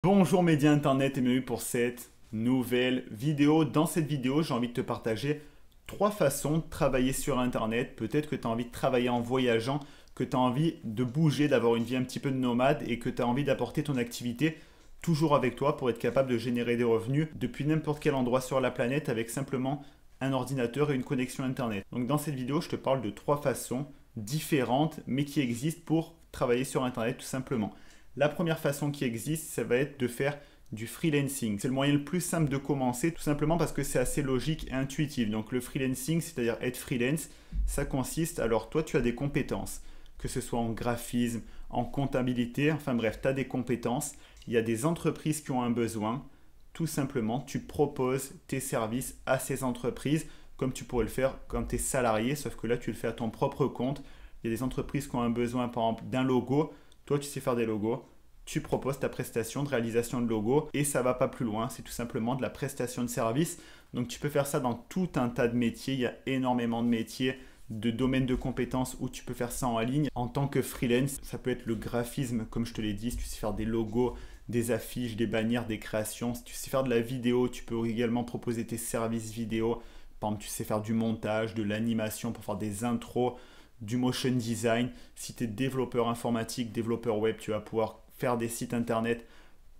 Bonjour médias internet et bienvenue pour cette nouvelle vidéo. Dans cette vidéo, j'ai envie de te partager trois façons de travailler sur internet. Peut-être que tu as envie de travailler en voyageant, que tu as envie de bouger, d'avoir une vie un petit peu de nomade et que tu as envie d'apporter ton activité toujours avec toi pour être capable de générer des revenus depuis n'importe quel endroit sur la planète avec simplement un ordinateur et une connexion internet. Donc dans cette vidéo, je te parle de trois façons différentes mais qui existent pour travailler sur internet tout simplement. La première façon qui existe, ça va être de faire du freelancing. C'est le moyen le plus simple de commencer, tout simplement parce que c'est assez logique et intuitif. Donc le freelancing, c'est-à-dire être freelance, ça consiste, alors toi tu as des compétences, que ce soit en graphisme, en comptabilité, enfin bref, tu as des compétences, il y a des entreprises qui ont un besoin, tout simplement tu proposes tes services à ces entreprises, comme tu pourrais le faire quand tu es salarié, sauf que là tu le fais à ton propre compte. Il y a des entreprises qui ont un besoin par exemple d'un logo. Toi, tu sais faire des logos, tu proposes ta prestation de réalisation de logo et ça va pas plus loin, c'est tout simplement de la prestation de service. Donc tu peux faire ça dans tout un tas de métiers, il y a énormément de métiers, de domaines de compétences où tu peux faire ça en ligne. En tant que freelance, ça peut être le graphisme, comme je te l'ai dit, si tu sais faire des logos, des affiches, des bannières, des créations. Si tu sais faire de la vidéo, tu peux également proposer tes services vidéo. Par exemple, tu sais faire du montage, de l'animation pour faire des intros, du motion design. Si tu es développeur informatique, développeur web, tu vas pouvoir faire des sites internet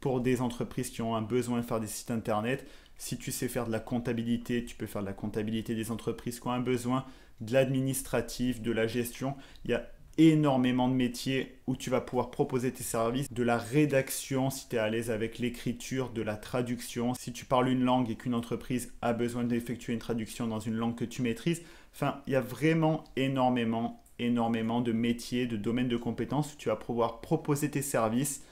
pour des entreprises qui ont un besoin de faire des sites internet. Si tu sais faire de la comptabilité, tu peux faire de la comptabilité des entreprises qui ont un besoin, de l'administratif, de la gestion. Il y a énormément de métiers où tu vas pouvoir proposer tes services, de la rédaction si tu es à l'aise avec l'écriture, de la traduction. Si tu parles une langue et qu'une entreprise a besoin d'effectuer une traduction dans une langue que tu maîtrises. Enfin, il y a vraiment énormément de métiers, de domaines de compétences où tu vas pouvoir proposer tes services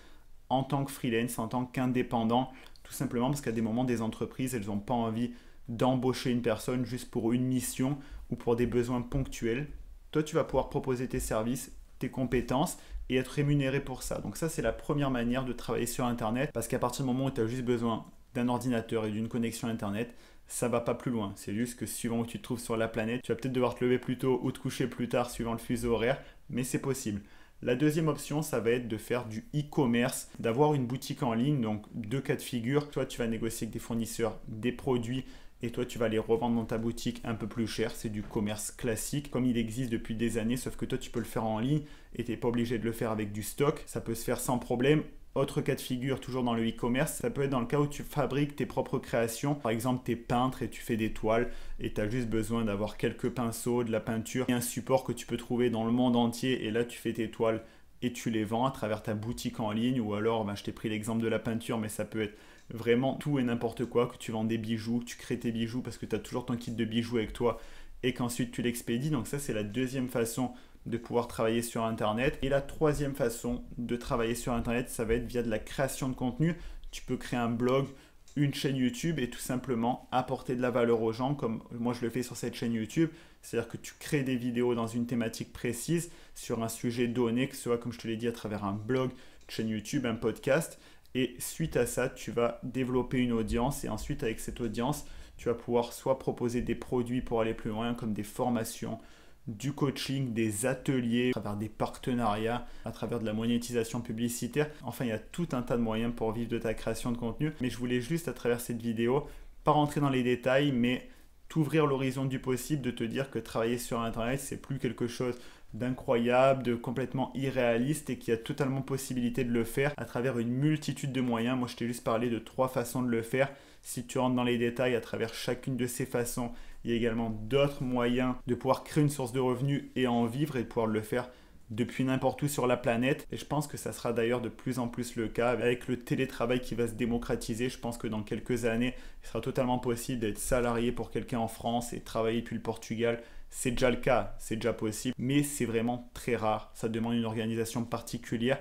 en tant que freelance, en tant qu'indépendant, tout simplement parce qu'à des moments, des entreprises, elles n'ont pas envie d'embaucher une personne juste pour une mission ou pour des besoins ponctuels. Toi, tu vas pouvoir proposer tes services, tes compétences et être rémunéré pour ça. Donc ça, c'est la première manière de travailler sur Internet parce qu'à partir du moment où tu as juste besoin d'un ordinateur et d'une connexion Internet, ça va pas plus loin. C'est juste que suivant où tu te trouves sur la planète, tu vas peut-être devoir te lever plus tôt ou te coucher plus tard suivant le fuseau horaire, mais c'est possible. La deuxième option, ça va être de faire du e-commerce, d'avoir une boutique en ligne. Donc deux cas de figure, toi tu vas négocier avec des fournisseurs des produits et toi tu vas les revendre dans ta boutique un peu plus cher. C'est du commerce classique comme il existe depuis des années, sauf que toi tu peux le faire en ligne et tu n'es pas obligé de le faire avec du stock. Ça peut se faire sans problème. Autre cas de figure, toujours dans le e-commerce, ça peut être dans le cas où tu fabriques tes propres créations. Par exemple, tu es peintre et tu fais des toiles et tu as juste besoin d'avoir quelques pinceaux, de la peinture et un support que tu peux trouver dans le monde entier. Et là, tu fais tes toiles et tu les vends à travers ta boutique en ligne. Ou alors, je t'ai pris l'exemple de la peinture, mais ça peut être vraiment tout et n'importe quoi, que tu vends des bijoux, que tu crées tes bijoux parce que tu as toujours ton kit de bijoux avec toi et qu'ensuite tu l'expédies. Donc ça, c'est la deuxième façon de pouvoir travailler sur Internet. Et la troisième façon de travailler sur Internet, ça va être via de la création de contenu. Tu peux créer un blog, une chaîne YouTube et tout simplement apporter de la valeur aux gens comme moi je le fais sur cette chaîne YouTube. C'est-à-dire que tu crées des vidéos dans une thématique précise sur un sujet donné, que ce soit comme je te l'ai dit à travers un blog, une chaîne YouTube, un podcast. Et suite à ça, tu vas développer une audience et ensuite avec cette audience, tu vas pouvoir soit proposer des produits pour aller plus loin comme des formations, du coaching, des ateliers, à travers des partenariats, à travers de la monétisation publicitaire. Enfin, il y a tout un tas de moyens pour vivre de ta création de contenu. Mais je voulais juste, à travers cette vidéo, pas rentrer dans les détails, mais t'ouvrir l'horizon du possible, de te dire que travailler sur Internet, c'est plus quelque chose d'incroyable, de complètement irréaliste et qu'il y a totalement possibilité de le faire à travers une multitude de moyens. Moi, je t'ai juste parlé de trois façons de le faire. Si tu rentres dans les détails à travers chacune de ces façons, il y a également d'autres moyens de pouvoir créer une source de revenus et en vivre et de pouvoir le faire depuis n'importe où sur la planète. Et je pense que ça sera d'ailleurs de plus en plus le cas avec le télétravail qui va se démocratiser. Je pense que dans quelques années, il sera totalement possible d'être salarié pour quelqu'un en France et travailler depuis le Portugal. C'est déjà le cas, c'est déjà possible, mais c'est vraiment très rare. Ça demande une organisation particulière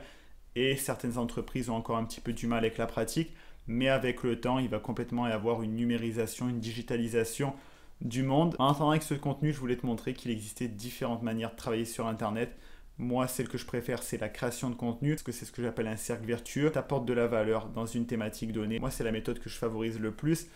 et certaines entreprises ont encore un petit peu du mal avec la pratique. Mais avec le temps, il va complètement y avoir une numérisation, une digitalisation du monde. En attendant avec ce contenu, je voulais te montrer qu'il existait différentes manières de travailler sur Internet. Moi, celle que je préfère, c'est la création de contenu, parce que c'est ce que j'appelle un cercle vertueux. Tu apportes de la valeur dans une thématique donnée. Moi, c'est la méthode que je favorise le plus.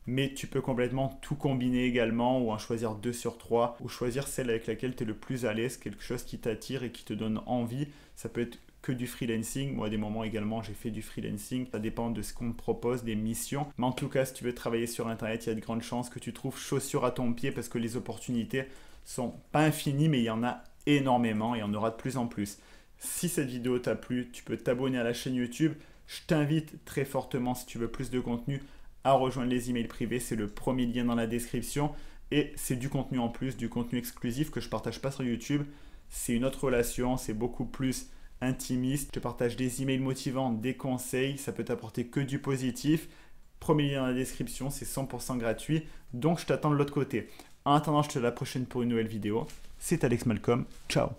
Mais tu peux complètement tout combiner également, ou en choisir 2 sur 3, ou choisir celle avec laquelle tu es le plus à l'aise, quelque chose qui t'attire et qui te donne envie. Ça peut être que du freelancing. Moi, à des moments également, j'ai fait du freelancing. Ça dépend de ce qu'on me propose, des missions. Mais en tout cas, si tu veux travailler sur Internet, il y a de grandes chances que tu trouves chaussure à ton pied parce que les opportunités sont pas infinies, mais il y en a énormément et il y en aura de plus en plus. Si cette vidéo t'a plu, tu peux t'abonner à la chaîne YouTube. Je t'invite très fortement, si tu veux plus de contenu, à rejoindre les emails privés. C'est le premier lien dans la description. Et c'est du contenu en plus, du contenu exclusif que je ne partage pas sur YouTube. C'est une autre relation, c'est beaucoup plus intimiste. Je te partage des emails motivants, des conseils. Ça peut t'apporter que du positif. Premier lien dans la description, c'est 100% gratuit. Donc je t'attends de l'autre côté. En attendant, je te dis à la prochaine pour une nouvelle vidéo. C'est Alex Malcolm. Ciao.